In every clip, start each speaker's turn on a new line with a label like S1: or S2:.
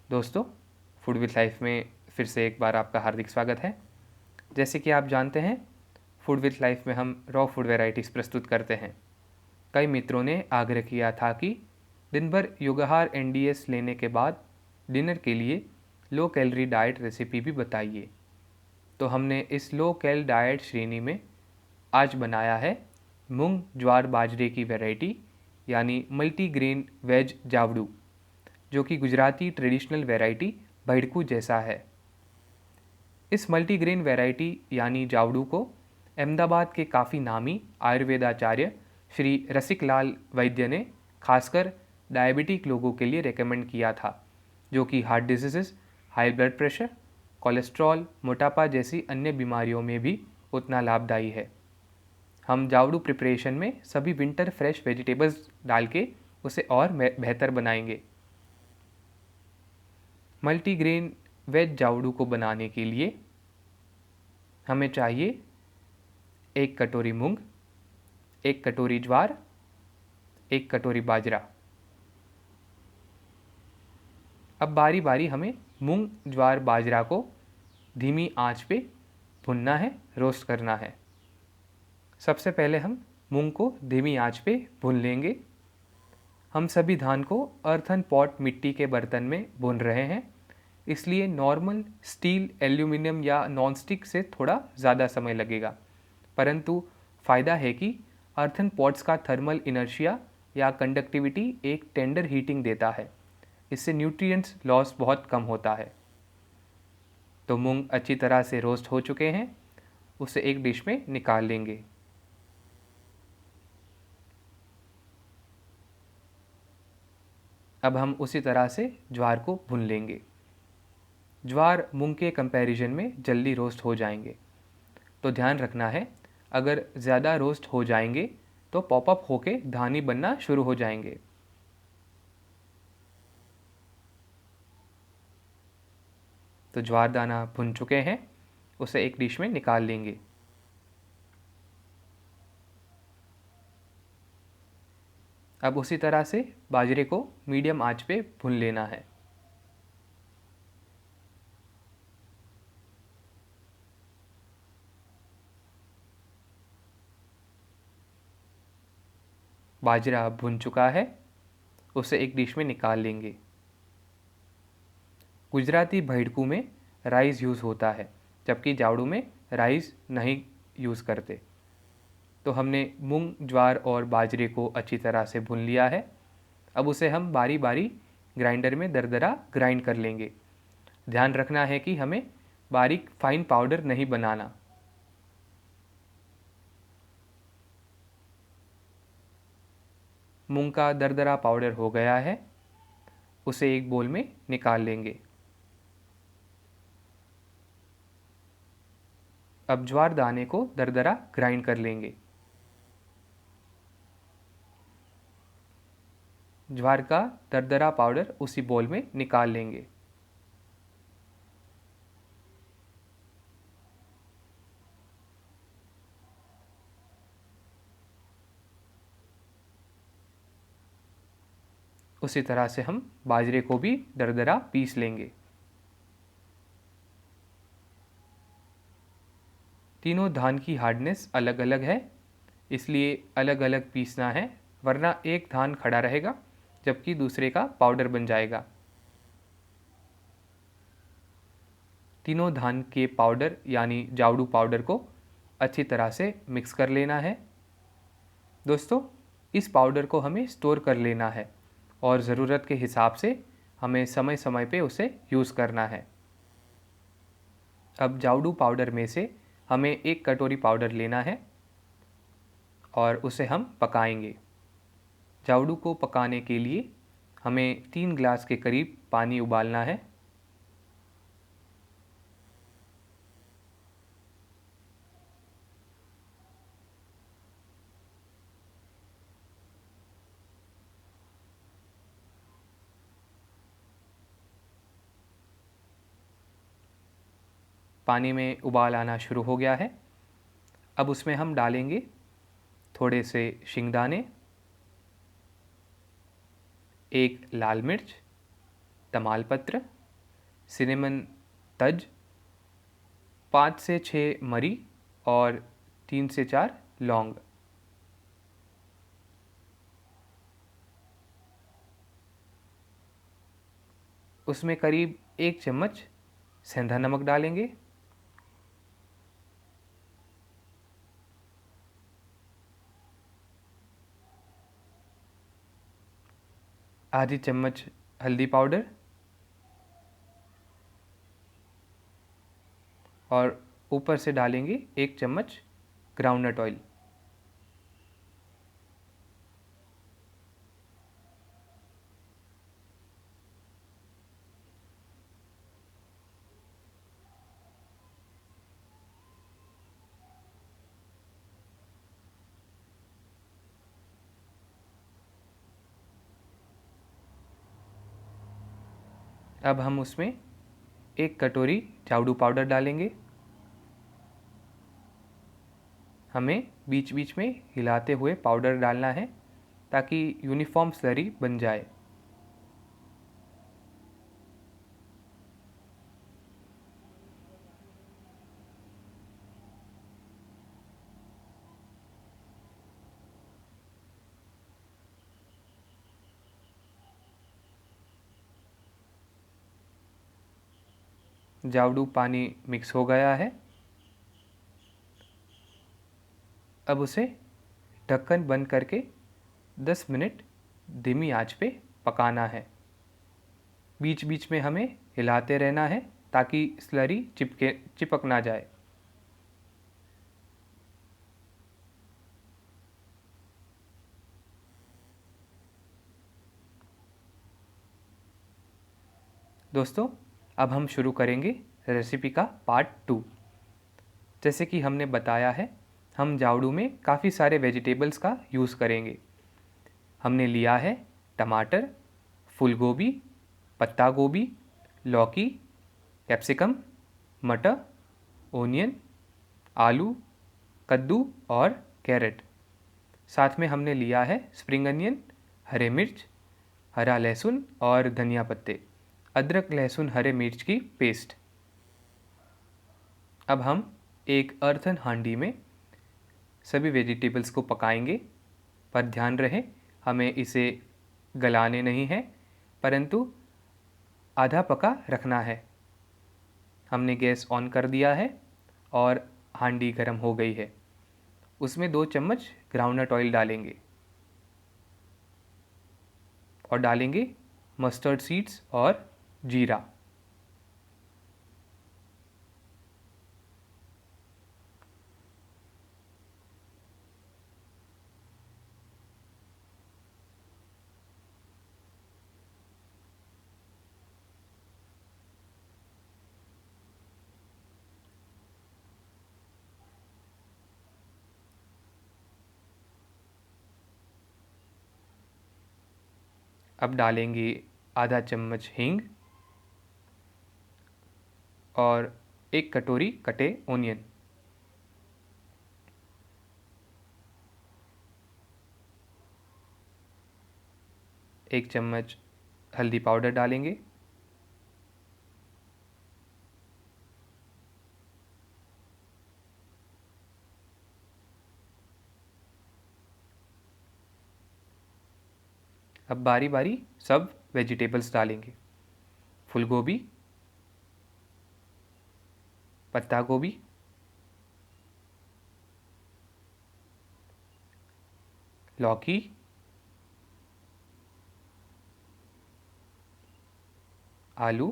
S1: दोस्तों, food with life में फिर से एक बार आपका हार्दिक स्वागत है। जैसे कि आप जानते हैं, फूड विद लाइफ में हम रॉ फूड वैरायटीज़ प्रस्तुत करते हैं। कई मित्रों ने आग्रह किया था कि दिन भर युगाहार एनडीएस लेने के बाद डिनर के लिए लो कैलोरी डाइट रेसिपी भी बताइए। तो हमने इस लो कैल डाइट श्रेणी में आज बनाया है मूंग ज्वार बाजरे की वैरायटी यानी मल्टीग्रेन वेज जावड़ू, जो कि गुजराती ट्रेडिशनल वैरायटी भड़कू जैसा है। इस मल्टीग्रेन वैरायटी यानी जावड़ू को अहमदाबाद के काफ़ी नामी आयुर्वेदाचार्य श्री रसिक लाल वैद्य ने खासकर डायबिटिक लोगों के लिए रेकमेंड किया था, जो कि heart disease, high blood pressure, cholesterol, मोटापा जैसी अन्य बीमारियों में भी उतना लाभदायी है। हम जावड़ू प्रिपरेशन में सभी विंटर फ्रेश वेजिटेबल्स डाल के उसे और बेहतर बनाएंगे। मल्टीग्रेन वेज जावड़ू को बनाने के लिए हमें चाहिए 1 कटोरी मूंग, 1 कटोरी ज्वार, 1 कटोरी बाजरा। अब बारी बारी हमें मूंग ज्वार बाजरा को धीमी आंच पे भुनना है, रोस्ट करना है। सबसे पहले हम मूंग को धीमी आंच पे भून लेंगे। हम सभी धान को अर्थन पॉट मिट्टी के बर्तन में भून रहे हैं, इसलिए नॉर्मल स्टील, एल्यूमिनियम या नॉनस्टिक से थोड़ा ज़्यादा समय लगेगा। परंतु फ़ायदा है कि अर्थन पॉट्स का थर्मल इनर्शिया या कंडक्टिविटी एक टेंडर हीटिंग देता है। इससे न्यूट्रिएंट्स लॉस बहुत कम होता है। तो मूंग अच्छी तरह से रोस्ट हो चुके हैं, उसे एक डिश में निकाल लेंगे। अब हम उसी तरह से ज्वार को भून लेंगे। ज्वार मूंग के कंपैरिजन में जल्दी रोस्ट हो जाएंगे, तो ध्यान रखना है, अगर ज़्यादा रोस्ट हो जाएंगे तो पॉपअप होके धानी बनना शुरू हो जाएंगे। तो ज्वार दाना भुन चुके हैं, उसे एक डिश में निकाल लेंगे। अब उसी तरह से बाजरे को मीडियम आंच पे भून लेना है। बाजरा भुन चुका है, उसे एक डिश में निकाल लेंगे। गुजराती भड़कू में राइस यूज़ होता है, जबकि जावड़ू में राइस नहीं यूज़ करते। तो हमने मूंग ज्वार और बाजरे को अच्छी तरह से भून लिया है। अब उसे हम बारी बारी ग्राइंडर में दरदरा ग्राइंड कर लेंगे। ध्यान रखना है कि हमें बारीक फाइन पाउडर नहीं बनाना। मूंग का दरदरा पाउडर हो गया है, उसे एक बोल में निकाल लेंगे। अब ज्वार दाने को दरदरा ग्राइंड कर लेंगे। ज्वार का दरदरा पाउडर उसी बोल में निकाल लेंगे। उसी तरह से हम बाजरे को भी दरदरा पीस लेंगे। तीनों धान की हार्डनेस अलग अलग है, इसलिए अलग अलग पीसना है, वरना एक धान खड़ा रहेगा जबकि दूसरे का पाउडर बन जाएगा। तीनों धान के पाउडर यानी जावड़ू पाउडर को अच्छी तरह से मिक्स कर लेना है। दोस्तों, इस पाउडर को हमें स्टोर कर लेना है और ज़रूरत के हिसाब से हमें समय समय पे उसे यूज़ करना है। अब जावड़ू पाउडर में से हमें 1 कटोरी पाउडर लेना है और उसे हम पकाएंगे। जावड़ू को पकाने के लिए हमें 3 ग्लास के करीब पानी उबालना है। पानी में उबाल आना शुरू हो गया है। अब उसमें हम डालेंगे थोड़े से शिंगदाने, 1 लाल मिर्च, तमालपत्र, सिनेमन तज, 5 से 6 मरी और 3 से 4 लौंग। उसमें करीब 1 चम्मच सेंधा नमक डालेंगे, आधी चम्मच हल्दी पाउडर और ऊपर से डालेंगे 1 चम्मच ग्राउंडनट ऑयल। अब हम उसमें 1 कटोरी चावड़ू पाउडर डालेंगे। हमें बीच बीच में हिलाते हुए पाउडर डालना है ताकि यूनिफॉर्म स्लरी बन जाए। जावड़ू पानी मिक्स हो गया है। अब उसे ढक्कन बंद करके 10 मिनट धीमी आंच पे पकाना है। बीच बीच में हमें हिलाते रहना है ताकि स्लरी चिपक ना जाए। दोस्तों, अब हम शुरू करेंगे रेसिपी का पार्ट 2। जैसे कि हमने बताया है, हम जावड़ू में काफ़ी सारे वेजिटेबल्स का यूज़ करेंगे। हमने लिया है टमाटर, फूल गोभी, पत्ता गोभी, लौकी, कैप्सिकम, मटर, ओनियन, आलू, कद्दू और कैरेट। साथ में हमने लिया है स्प्रिंग अनियन, हरे मिर्च, हरा लहसुन और धनिया पत्ते, अदरक लहसुन हरे मिर्च की पेस्ट। अब हम एक अर्थन हांडी में सभी वेजिटेबल्स को पकाएंगे, पर ध्यान रहे हमें इसे गलाने नहीं है, परंतु आधा पका रखना है। हमने गैस ऑन कर दिया है और हांडी गर्म हो गई है। उसमें 2 चम्मच ग्राउंडनट ऑयल डालेंगे और डालेंगे मस्टर्ड सीड्स और जीरा। अब डालेंगे आधा चम्मच हींग और 1 कटोरी कटे ओनियन। एक चम्मच हल्दी पाउडर डालेंगे। अब बारी बारी सब वेजिटेबल्स डालेंगे। फूल गोभी, पत्ता गोभी, लौकी, आलू,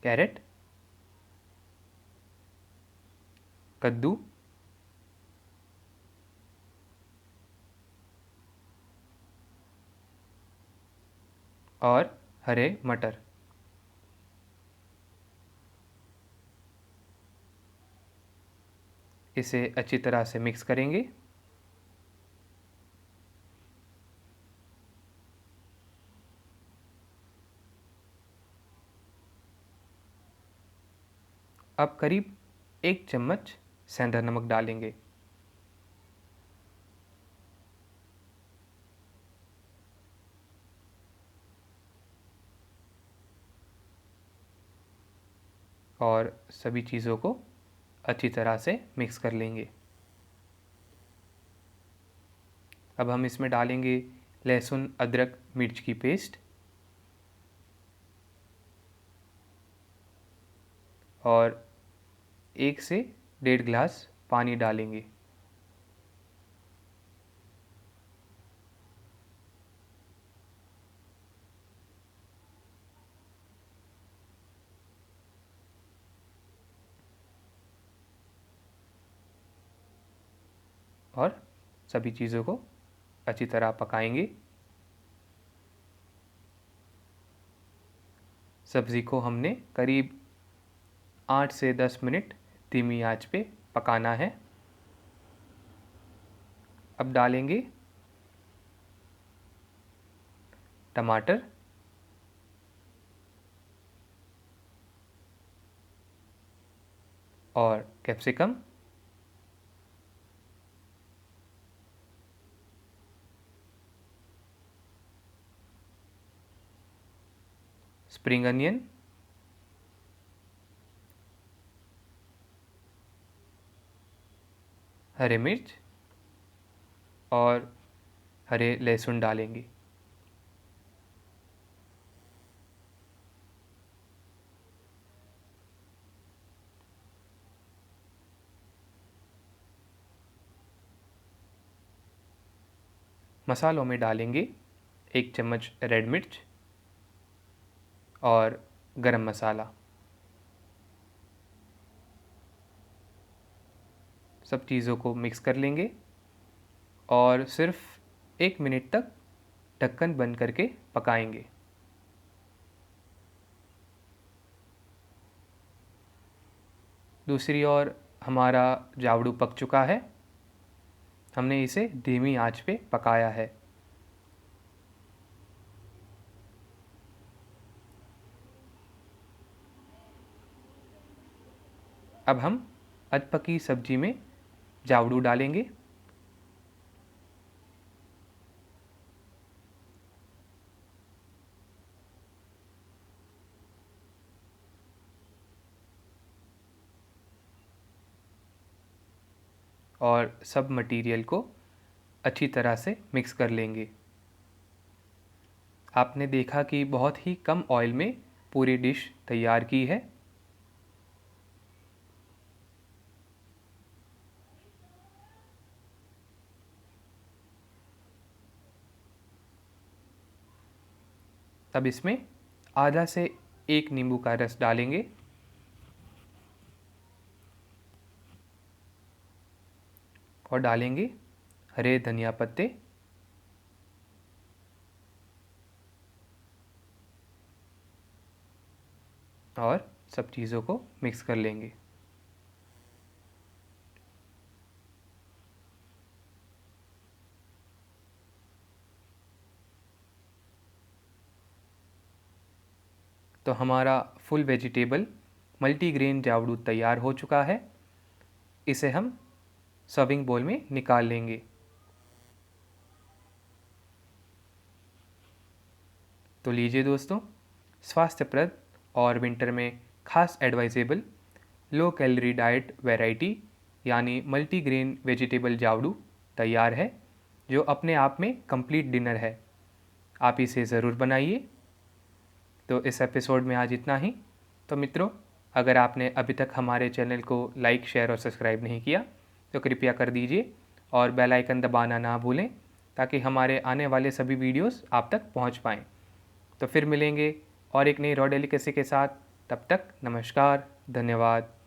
S1: कैरेट, कद्दू और हरे मटर। इसे अच्छी तरह से मिक्स करेंगे। अब करीब 1 चम्मच सेंधा नमक डालेंगे। और सभी चीज़ों को अच्छी तरह से मिक्स कर लेंगे। अब हम इसमें डालेंगे लहसुन अदरक मिर्च की पेस्ट और 1 से 1.5 गिलास पानी डालेंगे। और सभी चीज़ों को अच्छी तरह पकाएंगे। सब्ज़ी को हमने करीब 8 से 10 मिनट धीमी आंच पे पकाना है। अब डालेंगे टमाटर और कैप्सिकम स्प्रिंग अनियन हरे मिर्च और हरे लहसुन डालेंगे। मसालों में डालेंगे 1 चम्मच रेड मिर्च और गरम मसाला। सब चीज़ों को मिक्स कर लेंगे और सिर्फ 1 मिनट तक ढक्कन बंद करके पकाएंगे। दूसरी ओर हमारा जावड़ू पक चुका है। हमने इसे धीमी आंच पे पकाया है। अब हम अधपकी सब्जी में जावड़ू डालेंगे और सब मटेरियल को अच्छी तरह से मिक्स कर लेंगे। आपने देखा कि बहुत ही कम ऑयल में पूरी डिश तैयार की है। अब इसमें आधा से 1 नींबू का रस डालेंगे और डालेंगे हरे धनिया पत्ते और सब चीज़ों को मिक्स कर लेंगे। तो हमारा फुल वेजिटेबल मल्टीग्रेन जावड़ू तैयार हो चुका है। इसे हम सर्विंग बोल में निकाल लेंगे। तो लीजिए दोस्तों, स्वास्थ्यप्रद और विंटर में खास advisable low calorie diet variety यानी मल्टीग्रेन वेजिटेबल जावड़ू तैयार है, जो अपने आप में कंप्लीट डिनर है। आप इसे ज़रूर बनाइए। तो इस एपिसोड में आज इतना ही। तो मित्रों, अगर आपने अभी तक हमारे चैनल को लाइक शेयर और सब्सक्राइब नहीं किया तो कृपया कर दीजिए और बेल आइकन दबाना ना भूलें, ताकि हमारे आने वाले सभी वीडियोस आप तक पहुंच पाएँ। तो फिर मिलेंगे और एक नई रॉ डेलिकेसी के साथ। तब तक नमस्कार, धन्यवाद।